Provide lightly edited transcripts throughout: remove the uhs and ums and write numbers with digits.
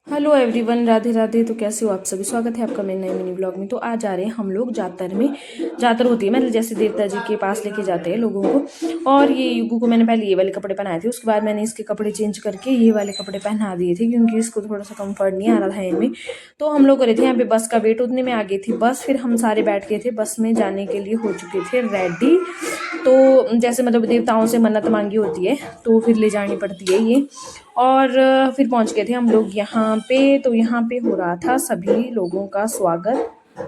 Hello everyone, Radhe Radhe. तो कैसे हो आप सभी? स्वागत है आपका मेरे नए मिनी ब्लॉग में। तो आज आ रहे हैं हम लोग जातर में। जातर होती है मतलब जैसे देवता जी के पास लेके जाते हैं लोगों को। और ये युगू को मैंने पहले ये वाले कपड़े पहनाए थे, उसके बाद मैंने इसके कपड़े चेंज करके ये वाले कपड़े पहना दिए थे क्योंकि इसको थोड़ा सा कंफर्ट नहीं आ रहा था इनमें। तो हम लोग करे थे यहाँ पे बस का वेट, उतने में आ गई थी बस। फिर हम सारे बैठ गए थे बस में, जाने के लिए हो चुके थे रेडी। तो जैसे मतलब देवताओं से मन्नत मांगी होती है तो फिर ले जानी पड़ती है ये। और फिर पहुंच गए थे हम लोग यहाँ पे। तो यहाँ पे हो रहा था सभी लोगों का स्वागत।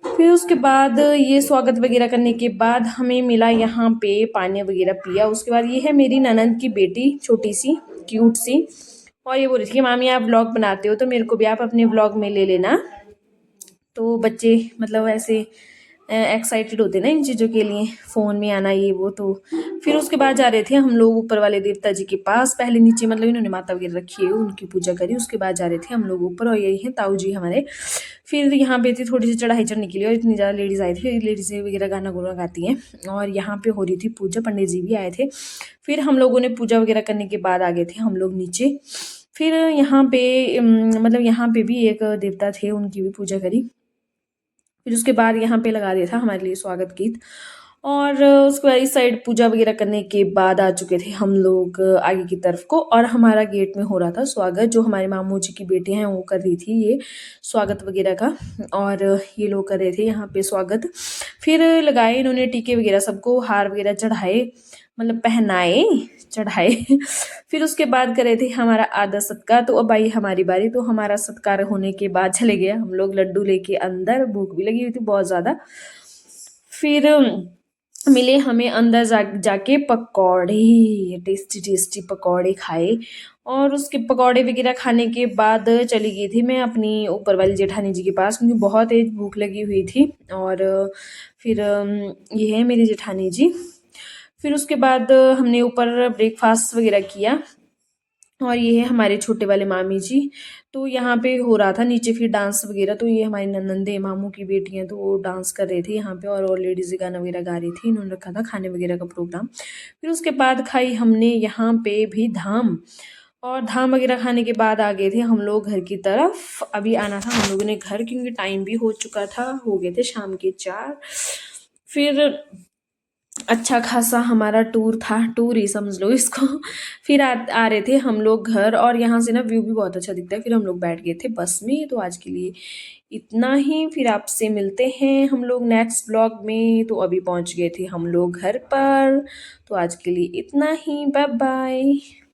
फिर उसके बाद ये स्वागत वगैरह करने के बाद हमें मिला यहाँ पे पानी वगैरह पिया। उसके बाद ये है मेरी ननंद की बेटी, छोटी सी क्यूट सी। और ये बोल रही थी कि मामी आप व्लॉग बनाते हो तो मेरे को भी आप अपने व्लॉग में ले लेना। तो बच्चे मतलब ऐसे एक्साइटेड होते ना इन चीज़ों के लिए, फ़ोन में आना ये वो। तो फिर उसके बाद जा रहे थे हम लोग ऊपर वाले देवता जी के पास। पहले नीचे मतलब इन्होंने माता वगैरह रखी है, उनकी पूजा करी। उसके बाद जा रहे थे हम लोग ऊपर, और यही है ताऊ जी हमारे। फिर यहाँ पे थी थोड़ी सी चढ़ाई चढ़ने के लिए, और इतनी ज़्यादा लेडीज़ आई थी, लेडीज़ वगैरह गाना गुना गाती हैं। और यहाँ पे हो रही थी पूजा, पंडित जी भी आए थे। फिर हम लोगों ने पूजा वगैरह करने के बाद आ गए थे हम लोग नीचे। फिर यहाँ पे मतलब यहाँ पे भी एक देवता थे, उनकी भी पूजा करी। फिर उसके बाद यहाँ पे लगा दिया था हमारे लिए स्वागत गीत। और उसके बाद इस साइड पूजा वगैरह करने के बाद आ चुके थे हम लोग आगे की तरफ को। और हमारा गेट में हो रहा था स्वागत, जो हमारे मामू जी की बेटी हैं वो कर रही थी ये स्वागत वगैरह का। और ये लोग कर रहे थे यहाँ पे स्वागत। फिर लगाए इन्होंने टीके वगैरह, सबको हार वगैरह चढ़ाए, मतलब पहनाए, चढ़ाए। फिर उसके बाद करे थे हमारा आधा सत्कार। तो अब आई हमारी बारी। तो हमारा सत्कार होने के बाद चले गए हम लोग लड्डू लेके अंदर, भूख भी लगी हुई थी बहुत ज़्यादा। फिर मिले हमें अंदर जाके पकौड़े, टेस्टी टेस्टी पकौड़े खाए। और उसके पकौड़े वगैरह खाने के बाद चली गई थी मैं अपनी ऊपर वाली जेठानी जी के पास, क्योंकि बहुत तेज भूख लगी हुई थी। और फिर ये है मेरी जेठानी जी। फिर उसके बाद हमने ऊपर ब्रेकफास्ट वगैरह किया। और ये है हमारे छोटे वाले मामी जी। तो यहाँ पे हो रहा था नीचे फिर डांस वगैरह। तो ये हमारी ननंदे मामू की बेटियां, तो वो डांस कर रहे थे यहाँ पे। और लेडीज़ गाना वगैरह गा रही थी। इन्होंने रखा था खाने वगैरह का प्रोग्राम। फिर उसके बाद खाई हमने यहाँ पे भी धाम। और धाम वगैरह खाने के बाद आ गए थे हम लोग घर की तरफ। अभी आना था हम लोगों ने घर, क्योंकि टाइम भी हो चुका था, हो गए थे शाम के 4। फिर अच्छा खासा हमारा टूर था, टूर ही समझ लो इसको। फिर आ रहे थे हम लोग घर, और यहाँ से ना व्यू भी बहुत अच्छा दिखता है। फिर हम लोग बैठ गए थे बस में। तो आज के लिए इतना ही, फिर आपसे मिलते हैं हम लोग नेक्स्ट ब्लॉग में। तो अभी पहुँच गए थे हम लोग घर पर। तो आज के लिए इतना ही, बाय बाय।